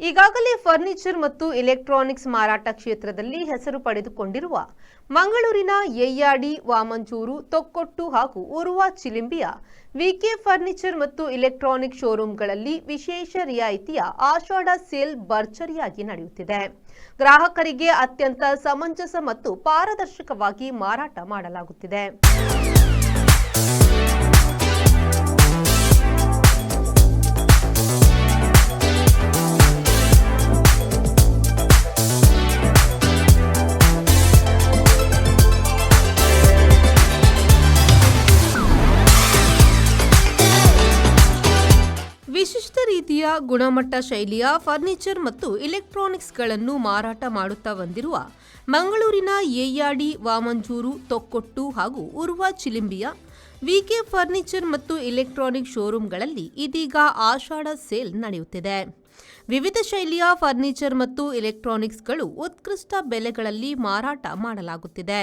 ಈಗಾಗಲೇ ಫರ್ನಿಚರ್ ಮತ್ತು ಎಲೆಕ್ಟ್ರಾನಿಕ್ಸ್ ಮಾರಾಟ ಕ್ಷೇತ್ರದಲ್ಲಿ ಹೆಸರು ಪಡೆದುಕೊಂಡಿರುವ ಮಂಗಳೂರಿನ ಯಯ್ಯಾಡಿ, ವಾಮಂಚೂರು, ತೊಕ್ಕೊಟ್ಟು ಹಾಗೂ ಉರುವ ಚಿಲಿಂಬಿಯ ವಿಕೆ ಫರ್ನಿಚರ್ ಮತ್ತು ಎಲೆಕ್ಟ್ರಾನಿಕ್ ಶೋರೂಮ್ಗಳಲ್ಲಿ ವಿಶೇಷ ರಿಯಾಯಿತಿಯ ಆಷಾಢ ಸೇಲ್ ಭರ್ಜರಿಯಾಗಿ ನಡೆಯುತ್ತಿದೆ. ಗ್ರಾಹಕರಿಗೆ ಅತ್ಯಂತ ಸಮಂಜಸ ಮತ್ತು ಪಾರದರ್ಶಕವಾಗಿ ಮಾರಾಟ ಮಾಡಲಾಗುತ್ತಿದೆ. ವಿಶಿಷ್ಟ ರೀತಿಯ ಗುಣಮಟ್ಟ ಶೈಲಿಯ ಫರ್ನಿಚರ್ ಮತ್ತು ಎಲೆಕ್ಟ್ರಾನಿಕ್ಸ್ಗಳನ್ನು ಮಾರಾಟ ಮಾಡುತ್ತಾ ಬಂದಿರುವ ಮಂಗಳೂರಿನ ಯಯ್ಯಾಡಿ, ವಾಮಂಚೂರು, ತೊಕ್ಕೊಟ್ಟು ಹಾಗೂ ಉರುವ ಚಿಲಿಂಬಿಯ ವಿಕೆ ಫರ್ನಿಚರ್ ಮತ್ತು ಎಲೆಕ್ಟ್ರಾನಿಕ್ ಶೋರೂಮ್ಗಳಲ್ಲಿ ಇದೀಗ ಆಷಾಢ ಸೇಲ್ ನಡೆಯುತ್ತಿದೆ. ವಿವಿಧ ಶೈಲಿಯ ಫರ್ನಿಚರ್ ಮತ್ತು ಎಲೆಕ್ಟ್ರಾನಿಕ್ಸ್ಗಳು ಉತ್ಕೃಷ್ಟ ಬೆಲೆಗಳಲ್ಲಿ ಮಾರಾಟ ಮಾಡಲಾಗುತ್ತಿದೆ.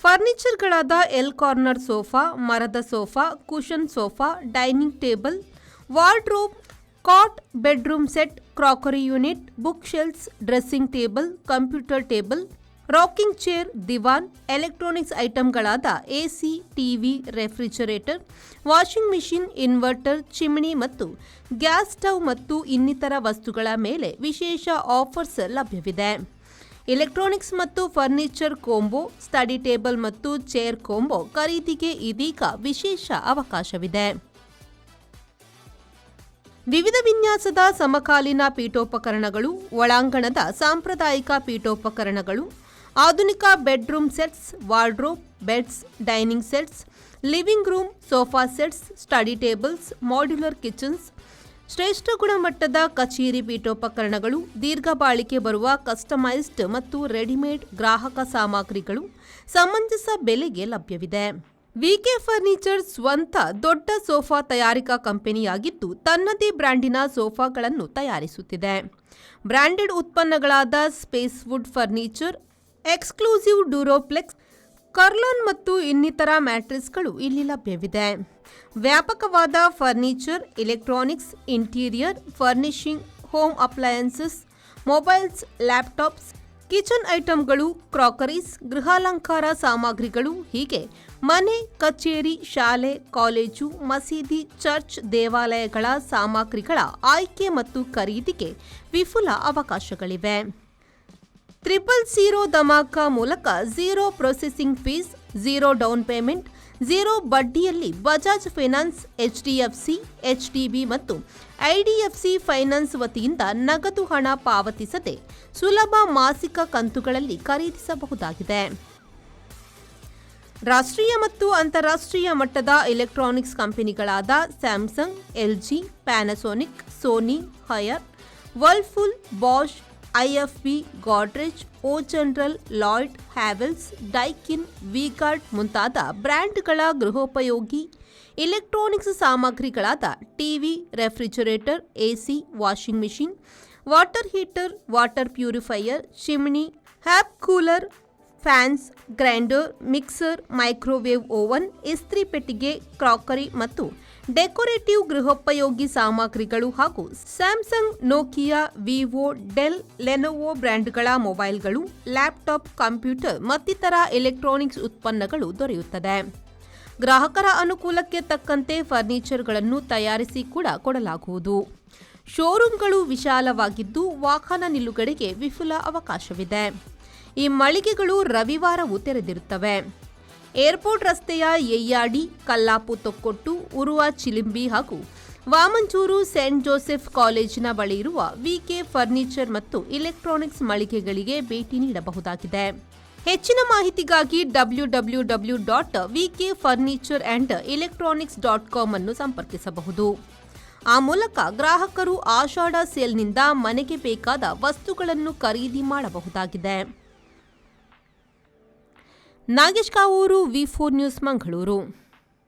ಫರ್ನಿಚರ್ಗಳಾದ ಎಲ್ ಕಾರ್ನರ್ ಸೋಫಾ, ಮರದ sofa, cushion sofa, dining table, wardrobe, cot, bedroom set, crockery unit, book shelves, dressing table, computer table, rocking chair, ದಿವಾನ್, ಎಲೆಕ್ಟ್ರಾನಿಕ್ಸ್ ಐಟಂಗಳಾದ AC, TV, refrigerator, washing machine, inverter, chimney ಮತ್ತು ಗ್ಯಾಸ್ ಸ್ಟವ್ ಮತ್ತು ಇನ್ನಿತರ ವಸ್ತುಗಳ ಮೇಲೆ ವಿಶೇಷ offers ಲಭ್ಯವಿದೆ. ಎಲೆಕ್ಟ್ರಾನಿಕ್ಸ್ ಮತ್ತು ಫರ್ನಿಚರ್ ಕೋಂಬೋ, ಸ್ಟಡಿ ಟೇಬಲ್ ಮತ್ತು ಚೇರ್ ಕೋಂಬೋ ಖರೀದಿಗೆ ಇದೀಗ ವಿಶೇಷ ಅವಕಾಶವಿದೆ. ವಿವಿಧ ವಿನ್ಯಾಸದ ಸಮಕಾಲೀನ ಪೀಠೋಪಕರಣಗಳು, ಒಳಾಂಗಣದ ಸಾಂಪ್ರದಾಯಿಕ ಪೀಠೋಪಕರಣಗಳು, ಆಧುನಿಕ bedroom sets, wardrobe, beds, dining sets, living room, sofa sets, study tables, modular kitchens, ಶ್ರೇಷ್ಠ ಗುಣಮಟ್ಟದ ಕಚೇರಿ ಪೀಠೋಪಕರಣಗಳು, ದೀರ್ಘ ಬಾಳಿಕೆ ಬರುವ ಕಸ್ಟಮೈಸ್ಡ್ ಮತ್ತು ರೆಡಿಮೇಡ್ ಗ್ರಾಹಕ ಸಾಮಗ್ರಿಗಳು ಸಮಂಜಸ ಬೆಲೆಗೆ ಲಭ್ಯವಿದೆ. ವಿಕೆ ಫರ್ನಿಚರ್ ಸ್ವಂತ ದೊಡ್ಡ ಸೋಫಾ ತಯಾರಿಕಾ ಕಂಪನಿಯಾಗಿದ್ದು ತನ್ನದೇ ಬ್ರ್ಯಾಂಡಿನ ಸೋಫಾಗಳನ್ನು ತಯಾರಿಸುತ್ತಿದೆ. ಬ್ರ್ಯಾಂಡೆಡ್ ಉತ್ಪನ್ನಗಳಾದ Spacewood furniture, exclusive Duroplex, Kurlon ಮತ್ತು ಇನ್ನಿತರ ಮ್ಯಾಟ್ರೆಸ್ಗಳು ಇಲ್ಲಿ ಲಭ್ಯವಿದೆ. ವ್ಯಾಪಕವಾದ furniture, electronics, interior, furnishing, home appliances, mobiles, laptops, kitchen ಐಟಂಗಳು, ಕ್ರಾಕರೀಸ್, ಗೃಹಾಲಂಕಾರ ಸಾಮಗ್ರಿಗಳು ಹೀಗೆ ಮನೆ, ಕಚೇರಿ, ಶಾಲೆ, ಕಾಲೇಜು, ಮಸೀದಿ, ಚರ್ಚ್, ದೇವಾಲಯಗಳ ಸಾಮಗ್ರಿಗಳ ಆಯ್ಕೆ ಮತ್ತು ಖರೀದಿಗೆ ವಿಪುಲ ಅವಕಾಶಗಳಿವೆ. 000 ಧಮಾಕ ಮೂಲಕ zero processing fees, zero down payment, zero ಬಡ್ಡಿಯಲ್ಲಿ ಬಜಾಜ್ ಫೈನಾನ್ಸ್, ಎಚ್ಡಿಎಫ್ಸಿ, ಎಚ್ಡಿಬಿ ಮತ್ತು ಐಡಿಎಫ್ಸಿ ಫೈನಾನ್ಸ್ ವತಿಯಿಂದ ನಗದು ಹಣ ಪಾವತಿಸದೆ ಸುಲಭ ಮಾಸಿಕ ಕಂತುಗಳಲ್ಲಿ ಖರೀದಿಸಬಹುದಾಗಿದೆ. ರಾಷ್ಟ್ರೀಯ ಮತ್ತು ಅಂತಾರಾಷ್ಟ್ರೀಯ ಮಟ್ಟದ ಎಲೆಕ್ಟ್ರಾನಿಕ್ಸ್ ಕಂಪನಿಗಳಾದ Samsung, LG, Panasonic, Sony, Haier, Whirlpool, Bosch, IFB, Godrej, O General, Lloyd, Havells, Daikin, V Guard ಮುಂತಾದ ಬ್ರ್ಯಾಂಡ್ಗಳ ಗೃಹೋಪಯೋಗಿ ಎಲೆಕ್ಟ್ರಾನಿಕ್ಸ್ ಸಾಮಗ್ರಿಗಳಾದ TV, refrigerator, AC, washing machine, water heater, water purifier, chimney, hob cooler, fans, grinder, mixer, microwave oven, ಇಸ್ತ್ರಿ ಪೆಟ್ಟಿಗೆ, crockery ಮತ್ತು decorative ಗೃಹೋಪಯೋಗಿ ಸಾಮಗ್ರಿಗಳು ಹಾಗೂ Samsung, Nokia, Vivo, Dell, Lenovo ಬ್ರ್ಯಾಂಡ್ಗಳ ಮೊಬೈಲ್ಗಳು, ಲ್ಯಾಪ್ಟಾಪ್, ಕಂಪ್ಯೂಟರ್ ಮತ್ತಿತರ ಎಲೆಕ್ಟ್ರಾನಿಕ್ಸ್ ಉತ್ಪನ್ನಗಳು ದೊರೆಯುತ್ತದೆ. ಗ್ರಾಹಕರ ಅನುಕೂಲಕ್ಕೆ ತಕ್ಕಂತೆ ಫರ್ನಿಚರ್ಗಳನ್ನು ತಯಾರಿಸಿ ಕೂಡ ಕೊಡಲಾಗುವುದು. ಶೋರೂಮ್ಗಳು ವಿಶಾಲವಾಗಿದ್ದು ವಾಹನ ನಿಲುಗಡೆಗೆ ವಿಪುಲ ಅವಕಾಶವಿದೆ. ಈ ಮಳಿಗೆಗಳು ರವಿವಾರವೂ ತೆರೆದಿರುತ್ತವೆ. ಏರ್ಪೋರ್ಟ್ ರಸ್ತೆಯ ಯಯ್ಯಾಡಿ, ಕಲ್ಲಾಪು, ತೊಕ್ಕೊಟ್ಟು, ಉರುವ ಚಿಲಿಂಬಿ ಹಾಗೂ ವಾಮಂಚೂರು ಸೇಂಟ್ ಜೋಸೆಫ್ ಕಾಲೇಜಿನ ಬಳಿ ಇರುವ ವಿಕೆ ಫರ್ನಿಚರ್ ಮತ್ತು ಎಲೆಕ್ಟ್ರಾನಿಕ್ಸ್ ಮಳಿಗೆಗಳಿಗೆ ಭೇಟಿ ನೀಡಬಹುದಾಗಿದೆ. ಹೆಚ್ಚಿನ ಮಾಹಿತಿಗಾಗಿ www.vkfurnitureandelectronics.com ಅನ್ನು ಸಂಪರ್ಕಿಸಬಹುದು. ಆ ಮೂಲಕ ಗ್ರಾಹಕರು ಆಷಾಢ ಸೇಲ್ನಿಂದ ಮನೆಗೆ ಬೇಕಾದ ವಸ್ತುಗಳನ್ನು ಖರೀದಿ ಮಾಡಬಹುದಾಗಿದೆ. ನಾಗೇಶ್ ಕಾವೂರು, ವಿ4 ನ್ಯೂಸ್, ಮಂಗಳೂರು.